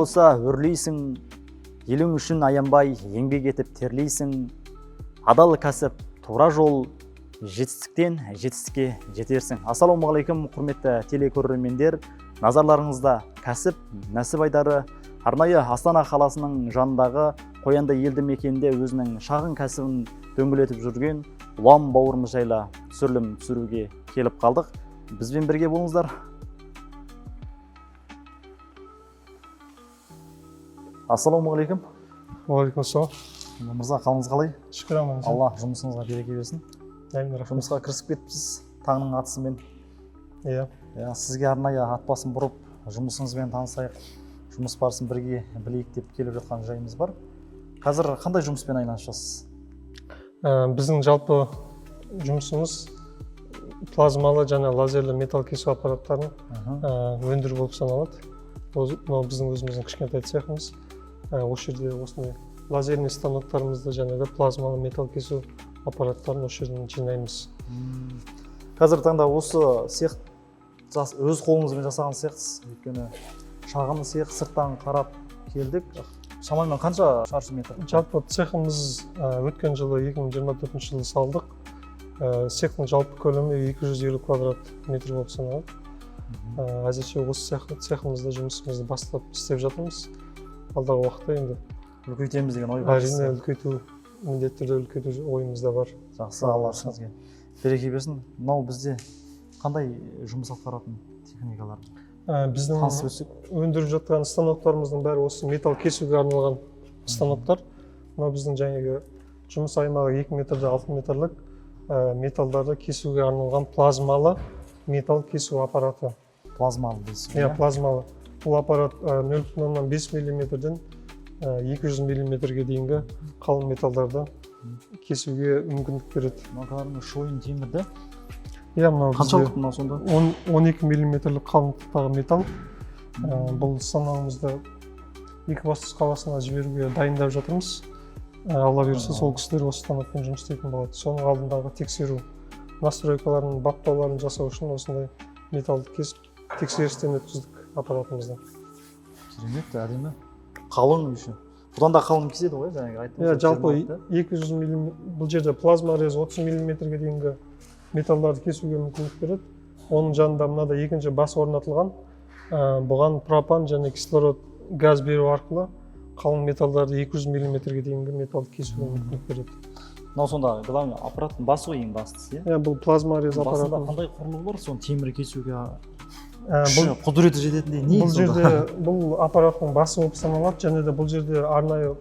болса өрлейсің, елің үшін аянбай еңбек етіп терлейсің. Адал кәсіп, тура жол, жетістіктен жетістікке жетерсің. Ассалаумағалейкум, құрметті телекөрермендер. Назарларыңызда кәсіп, нәсіп айдары. Арнайы Астана қаласының жанындағы Қоянды елді мекенде өзінің шағын кәсібін дөңгелетіп жүрген ұлан бауырымыз жайлы түсірілім түсіруге келіп қалдық. Бізбен бірге болыңыздар. Ассалаумағалейкум. Уағалейкумассалам. Мырза, қалыңыз қалай? Шүкір, аман. Алла жұмысыңызға береке берсін. Жұмысқа кірісіп кетіпсіз таңның атысымен. Иә. Сізге арнайы ат басын бұрып, жұмысыңызбен танысайық, жұмыс барысын бірге білейік деп келіп жатқан жайымыз бар. Қазір қандай жұмыспен айналысасыз? Біздің жалпы жұмысымыз плазмалы және лазерлі металл кесу аппараттарын өндіру болып саналады. Бұл біздің өзіміздің кішкентай цехымыз. Осы жерде осындай лазерный станоктарымызды және де плазмалы металл кесу аппараттарын осы жерден жинаймыз. Қазір таңда осы цех өз қолыңызбен жасаған цехсыз, өйткені шағын цех, сырттан қарап келдік. Шамамен қанша шаршы метр? Жалпы цехымыз өткен жылы 2024 жылы салдық. Цехтың жалпы көлемі 250 квадрат метр болып саналады. Әзірше осы цехымызда жұмысымызды бастап істеп жатырмыз. Алдағы уақытта енді үлкейтеміз деген ой бар. Әрине, үлкейту, міндетті түрде үлкейту ойымызда бар. Жақсы, Алла сізге береке берсін. Мынау бізде қандай жұмыс атқаратын техникалар? Біздің өндіріп жатқан станоктарымыздың бәрі осы металл кесуге арналған станоктар. Мынау біздің жаңағы жұмыс аймағы 2 метрде 6 метрлік металдарды кесуге арналған плазмалы металл кесу аппараты. Плазмалы дейсіз? Иә, плазмалы. Бұл аппарат 0,5 мм-ден 200 мм-ге дейінгі қалың металдарды кесуге мүмкіндік береді. Мынау шойын темірді? Иә, мынау қаншалық мынау сонда? 12 мм-лік қалыңдықтағы металл. Бұл станогымызды Екібастұз қаласына жіберуге дайындап жатырмыз. Алла бұйырса, сол кісілер осы станокпен жұмыс істейтін болады. Соның алдындағы тексеру, настройкаларын, баптауларын жасау үшін осындай металлды кесіп тексерістен өткіздік аппаратымызды. Керемет, әдемі. Қалың үшін. Бұдан да қалың кеседі ғой, жаңағы айттыңыз. Иә, жалпы 200 мм, бұл жерде плазма рез 30 мм-ге дейінгі металлдарды кесуге мүмкіндік береді. Оның жанында мынада екінші бас орнатылған. Бұған пропан және кислород газ беру арқылы қалың металлдарды 200 мм-ге дейінгі металлды кесуге мүмкіндік береді. Мынау сонда главный аппараттың басы ғой, ең бастысы, иә? Бұл плазма рез аппараты. Басында қандай құрылғы бар, соны темір кесуге күші, құдіреті жететіндей не? Бұл жерде бұл аппараттың басы болып саналады, және де бұл жерде арнайы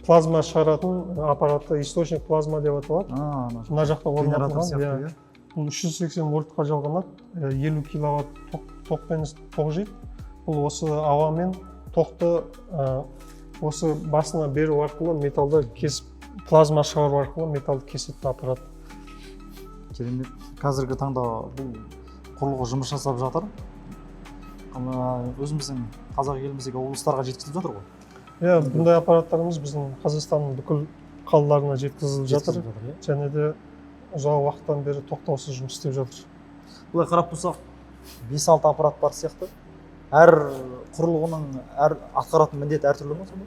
плазма шығаратын аппаратты источник плазма деп аталады. Мына жақта орнатылған. Бұл 380 вольтқа жалғанады, 50 киловатт токпен ток жейді. Бұл осы ауамен тоқты осы басына беру арқылы металды кесіп, плазма шығару арқылы металды кесетін аппарат. Керемет. Қазіргі таңда бұл құрылғы жұмыс жасап жатыр. Өзіміздің қазақ еліміздегі облыстарға жеткізіліп жатыр ғой? Иә, бұндай аппараттарымыз біздің Қазақстанның бүкіл қалаларына жеткізіліп жатыр. Және де ұзақ уақыттан бері тоқтаусыз жұмыс істеп жатыр. Бұлай қарап тұрсақ, 5-6 аппарат бар сияқты. Әр құрылғының атқаратын міндеті әртүрлі ме сонда?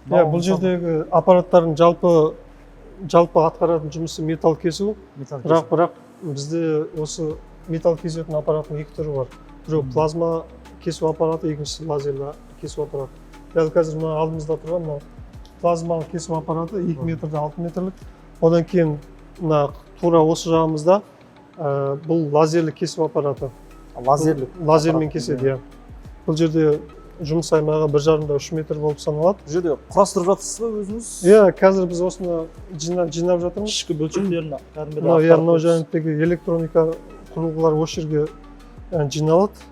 Иә, бұл жердегі аппараттардың жалпы атқаратын жұмысы металл кесу. Бірақ бізде осы металл кесетін аппараттың екі түрі бар. Біреу плазма кесу аппараты, екіншісі лазерлі кесу аппараты. Дәл қазір мына алдымызда тұрған плазмалы кесу аппараты 2 метрде 6 метрлік. Одан кейін тура осы жағымызда бұл лазерлі кесу аппараты. Лазермен кеседі. Бұл жерде жұмыс аймағы 1,5-3 метр болып саналады. Бұл жерде құрастырып жатырсыз ба өзіңіз? Иә, қазір біз осыны жинап жатырмыз. Ішкі бөлшектерін мынау жаңағы электроника құрылғылар осы жерге жиналады.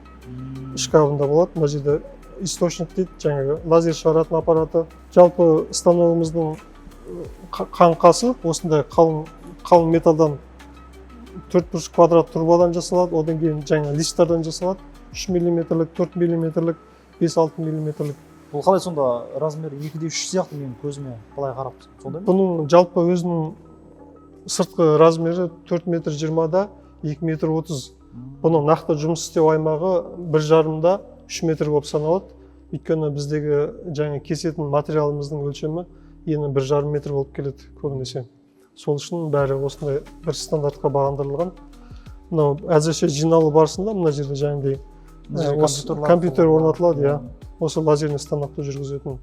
Шкафында болады. Мына жерде источник дейді, жаңағы лазер шығаратын аппараты. Жалпы станогымыздың қаңқасы осындай қалың металдан 4 квадрат трубадан жасалады. Одан кейін жаңа листтардан жасалады. 3 мм-лік, 4 мм-лік, 5-6 мм-лік. Бұл қалай сонда размері 2-3 сияқты, мен көзіме қалай қарап сондай ма? Бұның жалпы өзінің сыртқы размері 4,20 м, 2,30 м. Бұның нақты жұмыс істеу аймағы 1,5-3 метр болып саналады. Өйткені біздегі жаңа кесетін материалымыздың өлшемі ені 1,5 метр болып келеді көбінесе. Сол үшін бәрі осындай бір стандартқа бағындырылған. Мынау әзірше жиналу барысында мына жерде жаңағыдай компьютер орнатылады, иә. Осы лазерный станокты жүргізетін.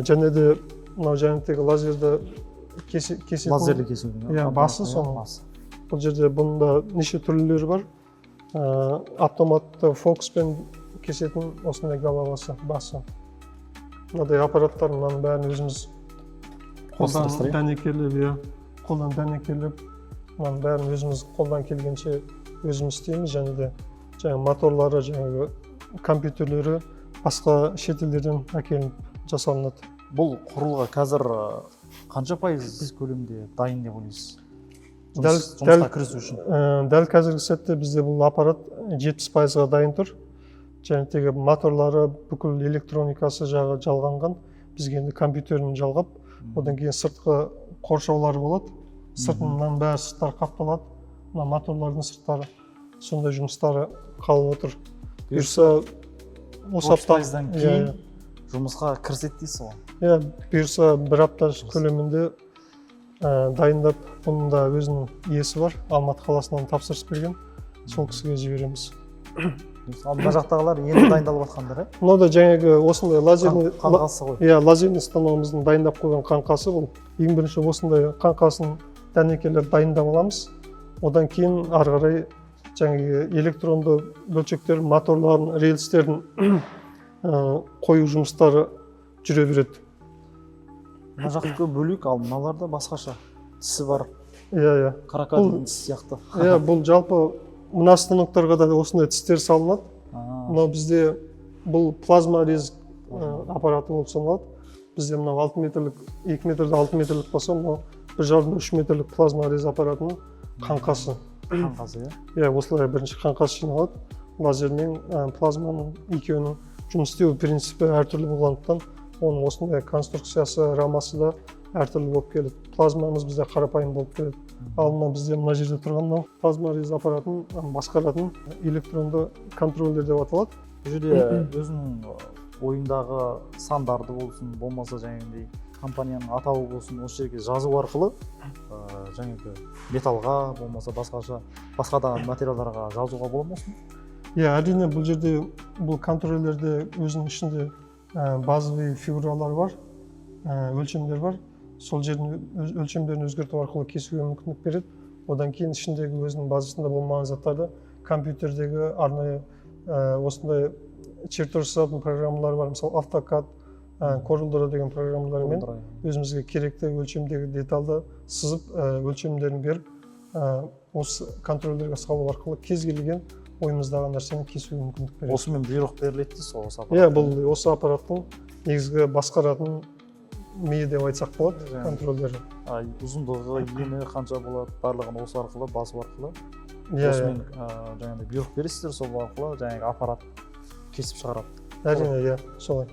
Және де мынау жәнеттегі лазерді кесетін. Лазерлі кесудің. Иә, басы соның. Бұл жерде бұнда неше түрлері бар. Автоматты фокуспен кесетін осындай головасы, басы. Мынадай аппараттар, мынаның бәрін өзіміз қолдан дәнекерлеп, мынаның бәрін өзіміз қолдан келгенше өзіміз істейміз, және де жаңағы моторлары, жаңағы компьютерлері басқа шетелдерден әкелініп жасалынады. Бұл құрылғы қазір қанша пайыз көлемде дайын деп ойлайсыз? Жұмысқа кірісу үшін. Дәл қазіргі сәтте бізде бұл аппарат 70%-ға дайын тұр. Және тегі моторлары, бүкіл электроникасы жағы жалғанған. Бізге енді компьютерін жалғап, одан кейін сыртқы қоршаулары болады. Сыртынан бәрі сырттары қапталады. Мына моторлардың сырттары, сондай жұмыстары қалып отыр. Бұйырса, осы аптадан кейін жұмысқа кіріседі дейсіз ғой? Иә, бұйырса бір апта көлемінде дайындап, оның да өзінің иесі бар, Алматы қаласынан тапсырыс берген, сол кісіге жібереміз. Мына жақтағылар енді дайындалып жатқандар, иә? Мынау да жаңағы осындай қаңқасы ғой. Иә, лазерный станогымыздың дайындап қойған қаңқасы бұл. Ең бірінші осындай қаңқасын дәнекерлеп дайындап аламыз. Одан кейін ары қарай жаңағы электронды бөлшектер, моторларын, рельстерін қою жұмыстары жүре береді. Мына жаққа бөлік, ал мыналарда басқаша тісі бар. Иә. Крокодил тісі сияқты. Иә, бұл жалпы мына станоктарға да осындай тістер салынады. Мынау бізде бұл плазма рез аппараты болып саналады. Бізде мынау 6 метрлік, 2 метрді 6 метрлік болса, мынау 1,5-3 метрлік плазма рез аппаратының қаңқасы. Қаңқасы, иә? Иә, осылай бірінші қаңқасы жиналады. Лазермен плазманың екеуінің жұмыс істеу принципі әртүрлі болғандықтан, оның осындай конструкциясы, рамасы да әртүрлі болып келеді. Плазмамыз бізде қарапайым болып келеді. Ал бізде мына жерде тұрған плазма рез аппаратын басқаратын электронды контроллер деп аталады. Бұл жерде өзінің ойындағы сандарды болсын, болмаса жаңағындай компанияның атауы болсын, осы жерге жазу арқылы жаңағы металға, болмаса басқа да материалдарға жазуға бола ма? Иә, әрине бұл жерде бұл контроллерде өзінің ішінде базовый фигуралар бар, өлшемдер бар. Сол жердің өлшемдерін өзгерту арқылы кесуге мүмкіндік береді. Одан кейін ішіндегі өзінің базасында болмаған заттарды компьютердегі арнайы осындай чертеж жасайтын программалар бар. Мысалы AutoCAD, Corel деген программалармен өзімізге керекті өлшемдегі детальды сызып, өлшемдерін беріп, осы контроллерге салу арқылы кез келген ойымыздағы нәрсені кесуге мүмкіндік береді. Осымен бұйрық беріледі дейсіз осы аппарат? Иә, бұл осы аппараттың негізгі басқаратын миы деп айтсақ болады, контроллері. Ұзындығы, ені қанша болады, барлығын осы арқылы, басу арқылы. Иә. Осымен жаңағыдай бұйрық бересіздер, сол арқылы жаңағы аппарат кесіп шығарады. Әрине, иә, солай.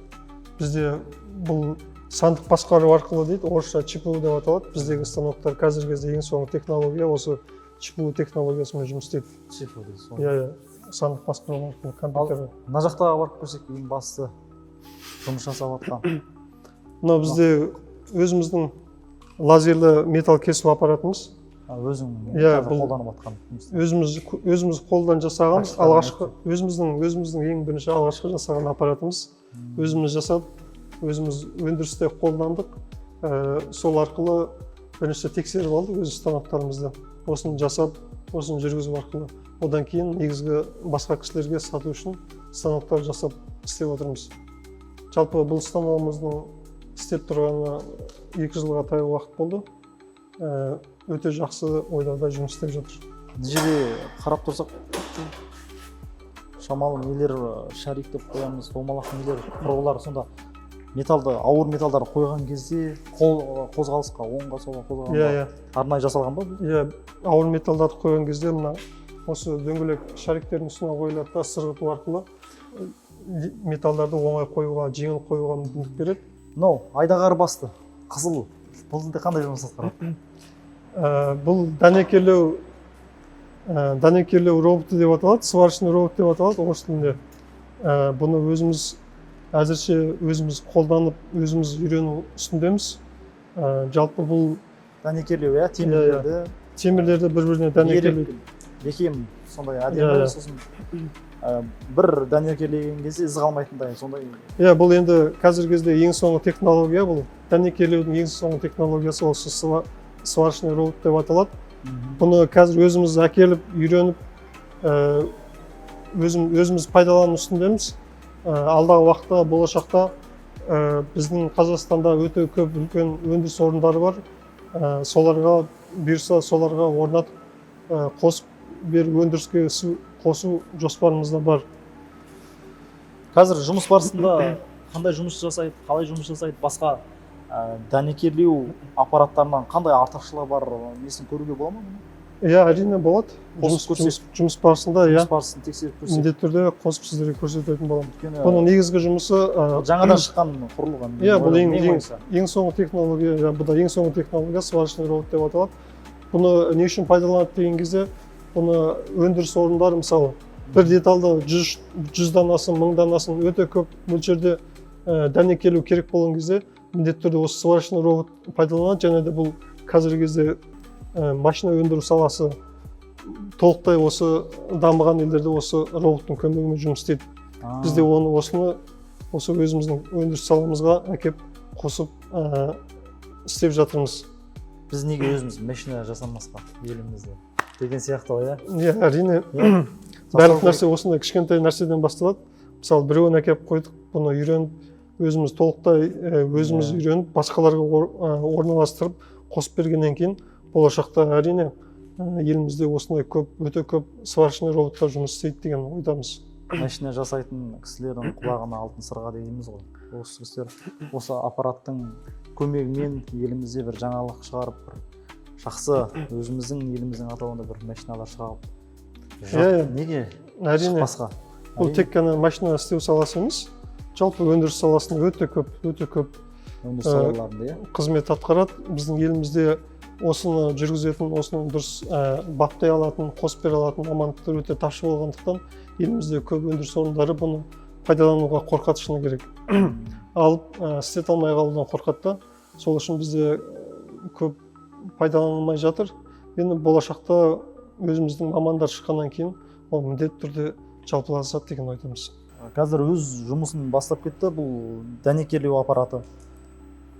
Бізде бұл сандық басқару арқылы дейді, орысша ЧПУ деп аталады. Біздегі станоктар қазіргі кезде ең соңғы технология осы ЧПУ технологиясымен жұмыс істейді. ЧПУ дейсіз. Иә, сандық басқару арқылы компьютер. Мына жақтаға барып көрсек, ең басты жұмыс жасап жатқан. Мынау бізде өзіміздің лазерлі металл кесу аппаратымыз. Қолданып жатқан. Өзіміз қолдан жасаған, өзіміздің ең бірінші алғашқы жасаған аппаратымыз. Өзіміз жасап, өзіміз өндірісте қолдандық. Сол арқылы бірінші тексеріп алдық өз станоктарымызды. Осыны жасап, осыны жүргізу арқылы. Одан кейін негізгі басқа кісілерге сату үшін станоктар жасап істеп отырмыз. Жалпы бұл станогымыздың істеп тұрғаны 2 жылға таяу уақыт болды. Өте жақсы ойларда жұмыс істеп жатыр. Бұл жерде қарап тұрсақ, шамалы нелер, шарик деп қоямыз, домалақ нелер, құрылғылар, сонда металды, ауыр металдарды қойған кезде қозғалысқа, оңға солға қозғалғанда арнайы жасалған ба? Иә, ауыр металдарды қойған кезде мына осы дөңгелек шариктердің үстіне қойылады да сырғыту арқылы металдарды оңай қоюға, жеңіл қоюға мүмкіндік береді. Мынау айдағар басты, қызыл. Бұл жерде қандай жұмыс атқарады? Бұл дәнекерлеу роботы деп аталады, сварочный робот деп аталады орыс тілінде. Бұны өзіміз әзірше өзіміз қолданып, өзіміз үйрену үстіндеміз. Жалпы бұл дәнекерлеу, иә, темірлерді бір-біріне дәнекерлеу. Бекем сондай әдемі, сосын бір дәнекерлеген кезде із қалмайтындай сондай. Бұл енді қазіргі кезде ең соңғы технология, бұл дәнекерлеудің ең соңғы технологиясы осы сварочный робот деп аталады. Бұны қазір өзіміз әкеліп, үйреніп, өзіміз пайдалану үстіндеміз. Алдағы уақытта, болашақта біздің Қазақстанда өте көп үлкен өндіріс орындары бар. Соларға бұйырса, соларға орнатып қосып өндіріске қосу жоспарымызда бар. Қазір жұмыс барысында қандай жұмыс жасайды, қалай жұмыс жасайды, басқа дәнекерлеу аппараттарынан қандай артықшылығы бар, несін көруге бола ма? Әрине болады. Жұмыс барысында тексеріп көрсетіп, міндетті түрде қосып сіздерге көрсететін боламын. Бұның негізгі жұмысы жаңадан шыққан құрылғы. Бұл ең соңғы технология, бұл ең соңғы технология сварочный робот деп аталады. Бұны не үшін пайдаланады деген кезде, бұны өндіріс орындары, мысалы, бір деталды 100 данасын, 1000 данасын өте көп мөлшерде дәнекерлеу керек болған кезде, міндетті түрде осы сварочный робот пайдаланады. Және де бұл қазіргі кезде машина өндіру саласы толықтай осы дамыған елдерде осы роботтың көмегімен жұмыс істейді. Бізде осыны өзіміздің өндіріс саламызға әкеп қосып істеп жатырмыз. Біз неге өзіміз машина жасамасқа елімізде деген сияқты ғой, әрине. Барлық нәрсе осындай кішкентай нәрседен басталады. Мысалы, біреуін әкеп қойдық, бұны үйреніп, өзіміз толықтай өзіміз үйреніп, басқаларға орналастырып, қосып бергеннен кейін болашақта әрине елімізде осындай өте көп сварочный роботтар жұмыс істейді деген ойдамыз. Машина жасайтын кісілердің құлағына алтын сырға дейміз ғой. Осы кісілер осы аппараттың көмегімен елімізде бір жаңалық шығарып, бір жақсы өзіміздің еліміздің атауында бір машиналар шығарып. Неге шықпасқа? Бұл тек қана машина істеу саласы емес, жалпы өндіріс саласында өте көп өндіріс салаларында қызмет атқарады. Біздің елімізде осыны жүргізетін, осыны дұрыс баптай алатын, қосып бере алатын мамандықтар өте тапшы болғандықтан, елімізде көп өндіріс орындары бұны пайдалануға қорқады шыны керек. Алып істете алмай қалудан қорқады. Сол үшін бізде көп пайдаланылмай жатыр. Енді болашақта өзіміздің мамандар шыққаннан кейін ол міндетті түрде жалпыласады деген ойдамыз. Қазір өз жұмысын бастап кетті бұл дәнекерлеу аппараты.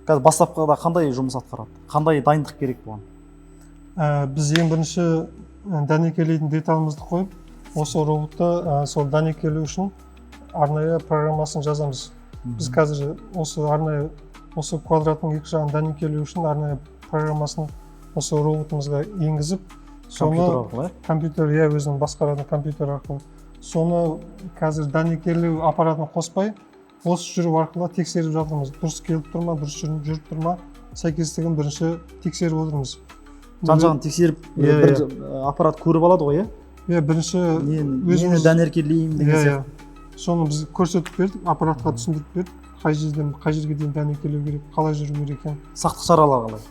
Қазір бастапқыда қандай жұмыс атқарады? Қандай дайындық керек бұған? Біз ең бірінші дәнекерлейтін деталымызды қойып, осы роботта сол дәнекерлеу үшін арнайы программасын жазамыз. Біз қазір осы квадраттың екі жағын дәнекерлеу үшін арнайы программасын осы роботымызға енгізіп, компьютер өзінің басқаратын компьютер арқылы. Соны қазір дәнекерлеу аппаратын қоспай, осы жүру арқылы тексеріп жатырмыз. Дұрыс келіп тұр ма, дұрыс жүріп тұр ма, сәйкестігін бірінші тексеріп отырмыз. Жан-жағын тексеріп, бір аппарат көріп алады ғой, бірінші нені дәнекерлеймін деген сияқты. Соны біз көрсетіп бердік, аппаратқа түсіндіріп бердік, қай жерге дейін дәнекерлеу керек, қалай жүру керек екен. Сақтық шаралары қалай?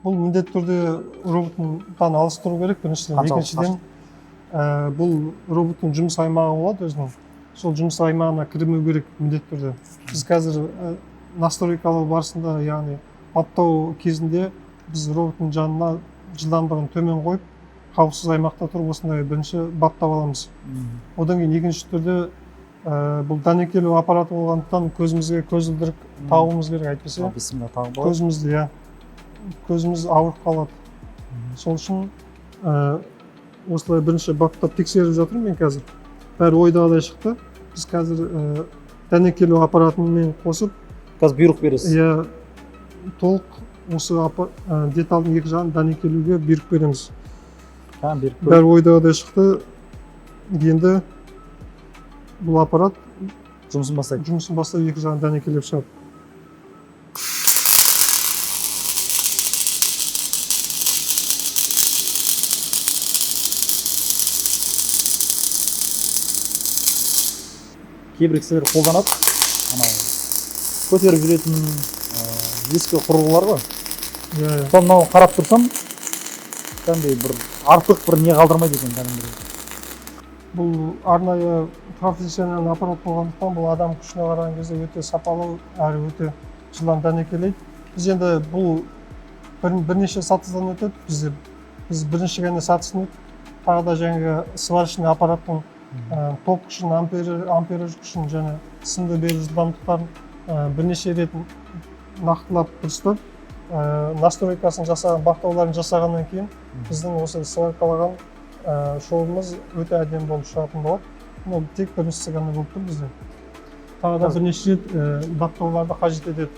Бұл міндетті түрде роботтан алыс тұру керек, біріншіден. Екіншіден, бұл роботтың жұмыс аймағы болады өзінің. Сол жұмыс аймағына кірмеу керек міндетті түрде. Біз қазір настройкалау барысында, яғни баптау кезінде біз роботтың жанына жылдамдығын төмен қойып, қауіпсіз аймақта тұрып осындай бірінші баптап аламыз. Одан кейін екінші түрде бұл дәнекерлеу аппараты болғандықтан көзімізге көзілдірік тағуымыз керек, әйтпесе көзіміз ауырып қалады. Сол үшін осылай бірінші баптап тексеріп жатырмын мен қазір. Бәрі ойдағыдай шықты. Біз қазір дәнекерлеу аппаратымен қосып, қазір бұйрық бересіз. Толық осы деталдың екі жағын дәнекерлеуге бұйрық береміз. Бәрі ойдағыдай шықты. Енді бұл аппарат жұмысын бастайды, екі жағын дәнекерлеп шығады. Кейбір кісілер қолданады, көтеріп жүретін ескі құрылғылар ғой. Мынау қарап тұрсам, бір артық бір не қалдырмайды екен кәдімгідей. бұл арнайы профессиональный аппарат болғандықтан бұл адам күшіне қараған кезде өте сапалы әрі өте жылдам дәнекерлейді. Біз енді бұл бірнеше сатыдан өтеді. Біз бірінші ғана сатысын өттік. Тағы да жаңағы сварочный аппараттың ток күшін, ампераж күшін және сымды беру жылдамдықтарын бірнеше рет нақтылап дұрыстап, настройкасын жасаған, бақылауларын жасағаннан кейін біздің осы сваркалаған шоуымыз өте әдемі болып шығатын болады. Бұл тек біріншісі ғана болып тұр бізде. Тағы да бірнеше рет бақылауларды қажет етеді.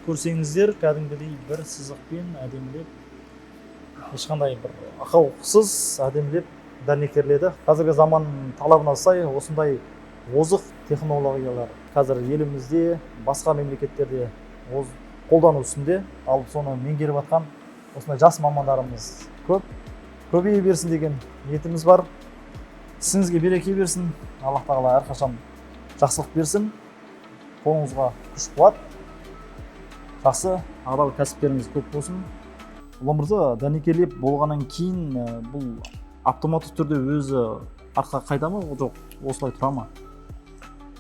Көрсеңіздер, кәдімгідей бір сызықпен әдемілеп, ешқандай бір ақаусыз әдемілеп дәнекерледі. Қазіргі заман талабына сай осындай озық технологиялар қазір елімізде, басқа мемлекеттерде қолдану үстінде, ал соны меңгеріп жатқан осындай жас мамандарымыз көп. Көбейе берсін деген ниетіміз бар. Ісіңізге береке берсін. Аллах тағала әрқашан жақсылық берсін. Қолыңызға күш қуат. Жақсы, адал кәсіптеріңіз көп болсын. Ұлы мырза, дәнекерлеп болғаннан кейін бұл автоматты түрде өзі артқа қайта ма, жоқ, осылай тұра ма?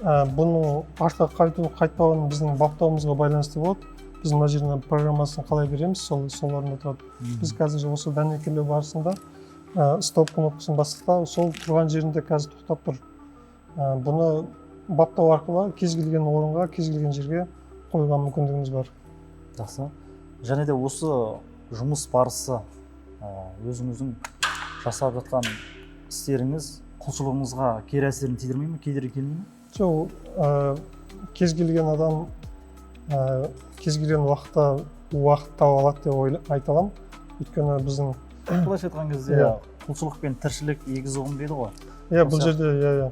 Бұның артқа қайтпауын біздің баптауымызға байланысты болады. Біз мына жерден программасын қалай береміз, соларында тұрады. Біз қазір осы дәнекерлеу барысында стоп кнопкасын бастықта, сол тұрған жерінде қазір тоқтап тұр. Бұны баптау арқылы кез келген орынға, кез келген жерге қойған мүмкіндігіміз бар. Жақсы. Және де осы жұмыс барысы өзіңіздің жасап жатқан істеріңіз құлшылығыңызға кері әсерін тидірмей ме, кедергі келмей ме? Жоқ, кез келген адам кез келген уақыт таба алады деп айта аламын. Өйткені біздің былайша айтқан кезде құлшылық пен тіршілік егіз ұғым дейді ғой. Иә, бұл жерде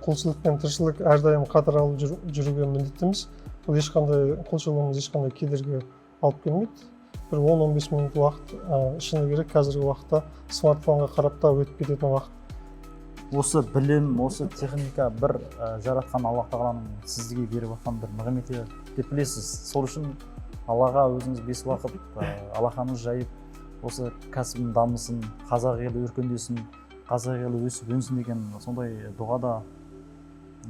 құлшылық пен тіршілік әрдайым қатар алып жүруге міндеттіміз. Бұл ешқандай құлшылығымыз ешқандай кедергі алып келмейді. Бір 10-15 минут уақыт шыны керек, қазіргі уақытта смартфонға қарап та өтіп кететін уақыт. Осы білім, осы техника бір жаратқан Аллах тағаланың сізге беріп жатқан бір нығметі деп білесіз. Сол үшін Аллаға өзіңіз 5 уақыт алақаныңыз жайып, осы кәсібің дамысын, қазақ елі өркендесін, қазақ елі өсіп өнсін деген сондай дұғада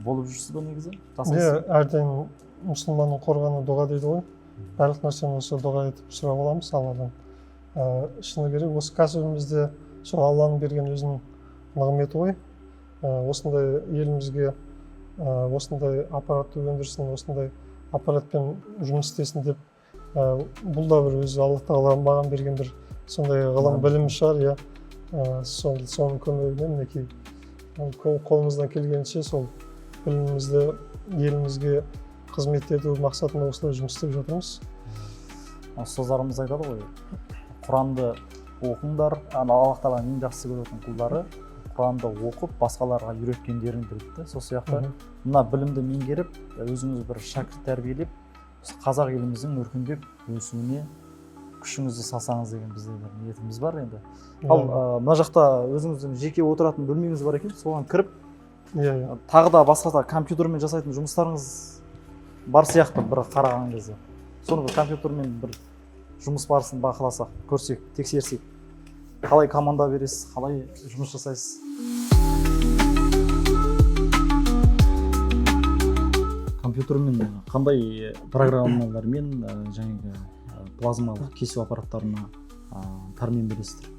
болып жүрсіз бе негізі? Әрдайым мұсылманның қорғаны дұға дейді ғой. Барлық нәрсені осы дұға етіп сұрап аламыз Алладан. Шыны керек, осы кәсібімізде сол Алланың берген өзінің нығметі ғой. Осындай елімізге осындай аппаратты өндірсін, осындай аппаратпен жұмыс істесін деп, бұл да бір өзі Аллах тағала маған берген бір сондай ғылым білім шығар, соның көмегімен мінекей қолымыздан келгенше сол білімімізді елімізге қызмет ету мақсатында осылай жұмыс істеп жатырмыз. Ұстаздарымыз айтады ғой, Құранды оқыңдар, Аллах тағаланың ең жақсы көретін құлдары Құранды оқып, басқаларға үйреткендерін білді. Сол сияқты мына білімді меңгеріп, өзіңіз бір шәкірт тәрбиелеп, қазақ еліміздің өркендеп өсуіне күшіңізді салсаңыз деген бізде бір ниетіміз бар енді. Ал мына жақта өзіңіздің жеке отыратын бөлмеңіз бар екен, соған кіріп, тағы да басқа да компьютермен жасайтын жұмыстарыңыз бар сияқты бір қараған кезде. Соны компьютермен бір жұмыс барысын бақыласақ, көрсек, тексерсек, қалай команда бересіз, қалай жұмыс жасайсыз? Компьютермен қандай программалармен жаңағы плазмалық кесу аппараттарына пәрмен бересіздер?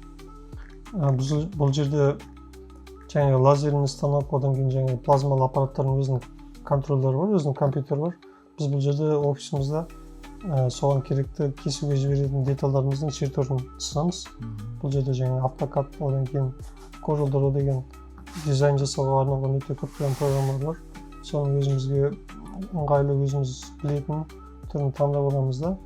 Бұл жерде жаңағы лазерный станок, одан кейін жаңағы плазмалы аппараттардың өзінің контроллері бар, өзінің компьютері бар. Біз бұл жерде офисімізде соған керекті кесуге жіберетін деталдарымыздың шертерін сызамыз. Бұл жерде жаңағы автокад, одан кейін Corel деген дизайн жасауға арналған өте көптеген программалар бар. Соны өзімізге ыңғайлы, өзіміз білетін түрін таңдап аламыз да,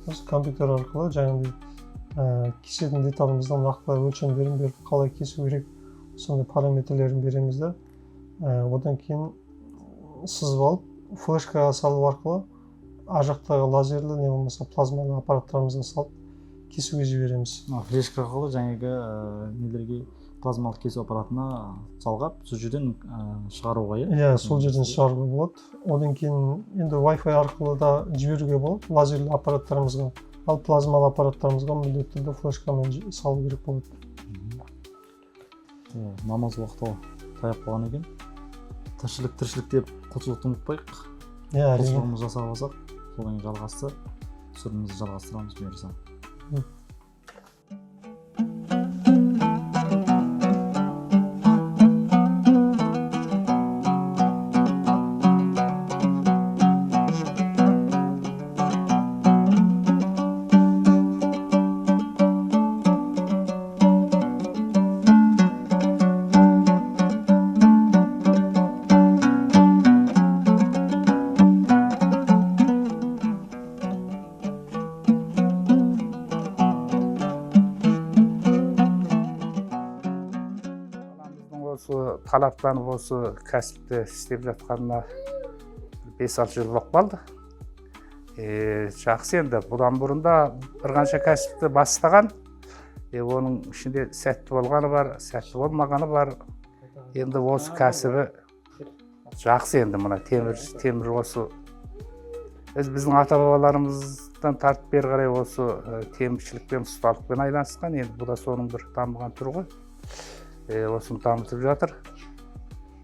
осы компьютер арқылы жаңағыдай кесетін деталымыздан нақтылай өлшемдерін беріп, қалай кесу керек, сондай параметрлерін береміз да. Одан кейін сызып алып, флешкаға салу арқылы ар жақтағы лазерлі не болмаса плазмалы аппараттарымызға салып кесуге жібереміз. Флешка арқылы жаңағы нелерге плазмалық кесу аппаратына жалғап, сол жерден шығаруға, иә? Сол жерден шығаруға болады. Одан кейін енді Wi-Fi арқылы да жіберуге болады лазерлі аппараттарымызға. Ал плазмалы аппараттарымызға міндетті түрде флешкамен салу керек болады. Намаз уақыты таяп қалған екен. Тіршілік деп құлшылықты ұмытпайық. Иә, әрине. Құлшылығымызды жасап алсақ, содан кейін жалғасты. Түсірімізді жалғастырамыз бұйырса. Талаптанып осы кәсіпті істеп жатқанына 5-6 жыл болып қалды. Жақсы енді, бұдан бұрында бір қанша кәсіпті бастаған. Оның ішінде сәтті болғаны бар, сәтті болмағаны бар. Енді осы кәсібі жақсы енді, мына темір осы. Біздің ата-бабаларымыздан тартып бері қарай осы теміршілікпен, ұсталықпен айланысқан. Енді бұл да соның бір дамыған түрі ғой. Осыны дамытып жатыр.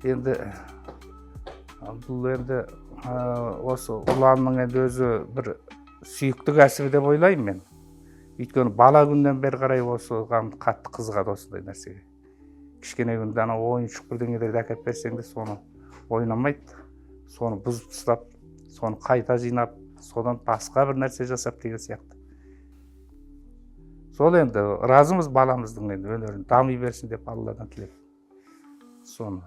Енді бұл енді осы ұланның енді өзі бір сүйікті кәсібі деп ойлаймын мен. Өйткені бала күннен бері қарай осыған қатты қызығады осындай нәрсеге. Кішкене күнде ана ойыншық бірдеңелерді әкеліп берсең де соны ойнамайды. Соны бұзып тастап, соны қайта жинап, содан басқа бір нәрсе жасап деген сияқты. Сол енді разымыз баламыздың енді өнерін дами берсін деп Алладан тілеп. Соны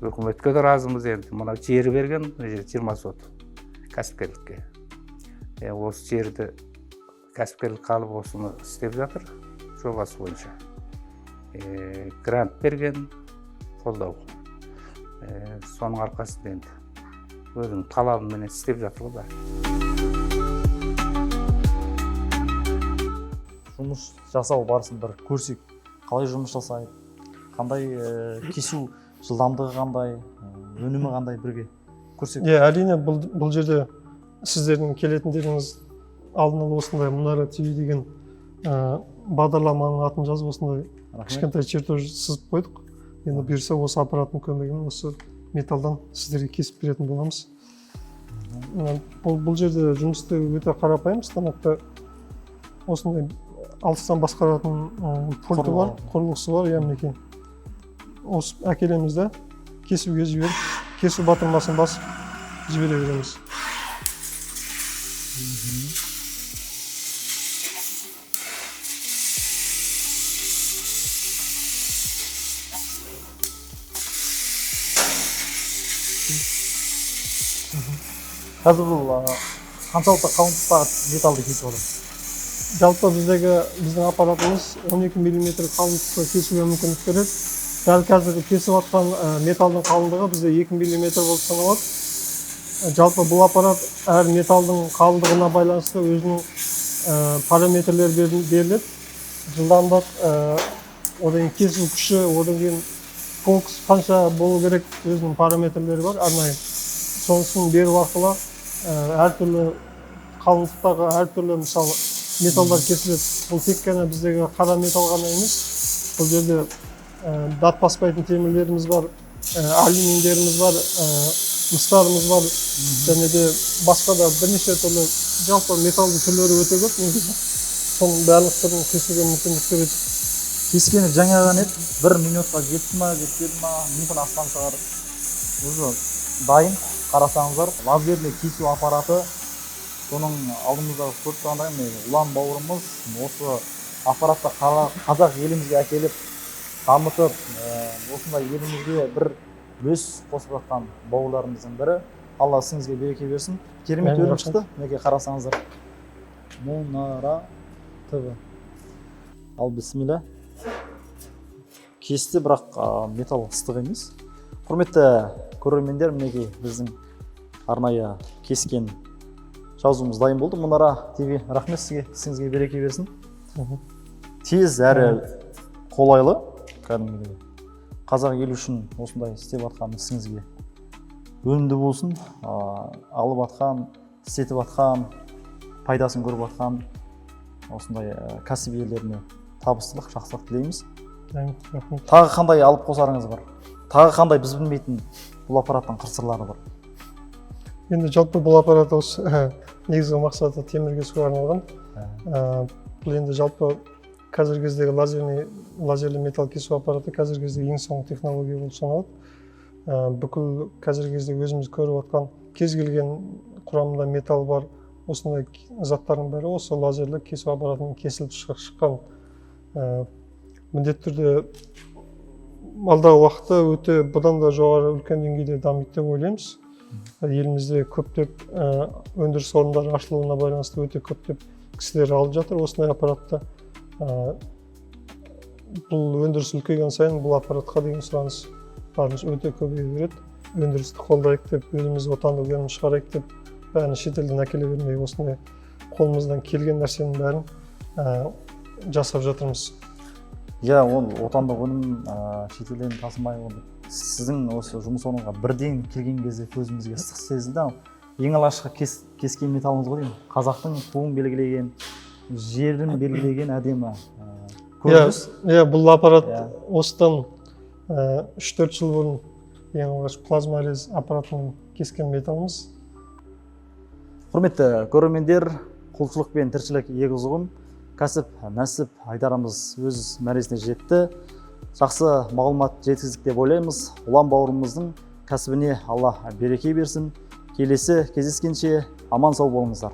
өкіметке де разымыз енді. Мына жері берген, 20 сот кәсіпкерлікке. Осы жерді кәсіпкерлік қалып осыны істеп жатыр, жобасы бойынша. Грант берген, қолдау. Соның арқасында енді өзінің талабымен істеп жатыр ғой. Жұмыс жасау барысын бір көрсек, қалай жұмыс жасайды, қандай кесу жылдамдығы қандай, өнімі қандай бірге көрсек. Әрине бұл жерде сіздердің келетіндеріңіз алдын ала осындай Мұнара ТВ деген бағдарламаның атын жазып осындай кішкентай чертеж сызып қойдық. Енді бұйырса осы аппараттың көмегімен осы металдан сіздерге кесіп беретін боламыз. Бұл жерде жұмысты өте қарапайым, станокта осындай алыстан басқаратын пульті бар, құрылғысы бар, мінекей. Осы әкелеміз де кесуге жіберіп, кесу батырмасын басып жібере береміз. Қазір бұл қаншалықты қалыңдықтағы металды кесіп отыр? Жалпы біздің аппаратымыз 12 мм қалыңдықты кесуге мүмкіндік береді. Дәл қазір кесіп жатқан металдың қалыңдығы бізде 2 мм болып саналады. Жалпы бұл аппарат әр металдың қалыңдығына байланысты өзінің параметрлер беріледі. Жылдамдық, одан кесу күші, одан кейін фокус қанша болу керек өзінің параметрлері бар арнайы. Сонысын беру арқылы әртүрлі қалыңдықтағы әртүрлі мысалы металдар кесіледі. Бұл тек қана біздегі қара металл ғана емес. Бұл жерде дат баспайтын темірлеріміз бар, алюминдеріміз бар, мыстарымыз бар, және де басқа да бірнеше түрлі жалпы металдың түрлері өте көп негізі. Соның барлық түрін кесуге мүмкіндік береді. Кескені жаңа ғана еді, 1 минутқа жетті ма, жетпеді ма, мүмкін астан шығар. Уже дайын, қарасаңыздар, лазерлі кесу аппараты. Соның алдымыздағы көріп тұрғандай, ұлан бауырымыз осы аппаратты қазақ елімізге әкеліп, дамытып, осындай елімізге бір үлес қосып жатқан бауырларымыздың бірі. Алла сізге береке берсін. Керемет өнім шықты. Неге қарасаңыздар. Мұнара ТВ. Ал бісмилля. Кесті, бірақ металл ыстық емес. Құрметті көрермендер, мінекей біздің арнайы кескен жазуымыз дайын болды. Мұнара ТВ, рахмет сізге, сізге береке берсін. Тез әрі қолайлы, кәдімгідей. Қазақ елі үшін осындай істеп жатқан ісіңізге өнімді болсын, алып жатқан, істетіп жатқан, пайдасын көріп жатқан осындай кәсіп иелеріне табыстылық, жақсылық тілейміз. Рахмет. Тағы қандай алып қосарыңыз бар? Тағы қандай біз білмейтін бұл аппараттың қыр-сырлары бар? Енді жалпы бұл аппарат осы негізгі мақсаты темір кесуге арналған. Бұл енді жалпы қазіргі кездегі лазерлі металл кесу аппараты қазіргі кездегі ең соңғы технология болып саналады. Бүкіл қазіргі кезде өзіміз көріп отқан кез келген құрамында металл бар осындай заттардың бәрі осы лазерлі кесу аппаратымен кесіліп шыққан. Міндетті түрде алдағы уақытта өте бұдан да жоғары үлкен деңгейде дамиды деп ойлаймыз. Елімізде көптеп өндіріс орындары ашылуына байланысты өте көптеп кісілер алып жатыр осындай аппаратты. Бұл өндіріс үлкейген сайын бұл аппаратқа деген сұраныс барынша өте көбейе береді. Өндірісті қолдайық деп, өзіміз отандық өнім шығарайық деп, бәрін шетелден әкеле бермей осындай қолымыздан келген нәрсенің бәрін жасап жатырмыз. Иә, ол отандық өнім шетелден тасымай болды. Сіздің осы жұмыс орныңызға бірден келген кезде көзімізге ыстық сезілді. Ең алғашқы кескен металлыңыз ғой деймін. Қазақтың туын белгілеген, жерін белгілеген әдемі көрініс. Иә, бұл аппарат осыдан 3-4 жыл бұрын ең алғаш плазморез аппаратымен кескен металлымыз. Құрметті көрермендер, құлшылық пен тіршілік егіз ұғым, кәсіп, нәсіп айдарымыз өз мәресіне жетті. Жақсы мағлұмат жеткіздік деп ойлаймыз. Ұлан бауырымыздың кәсібіне Алла береке берсін. Келесі кездескенше аман сау болыңыздар.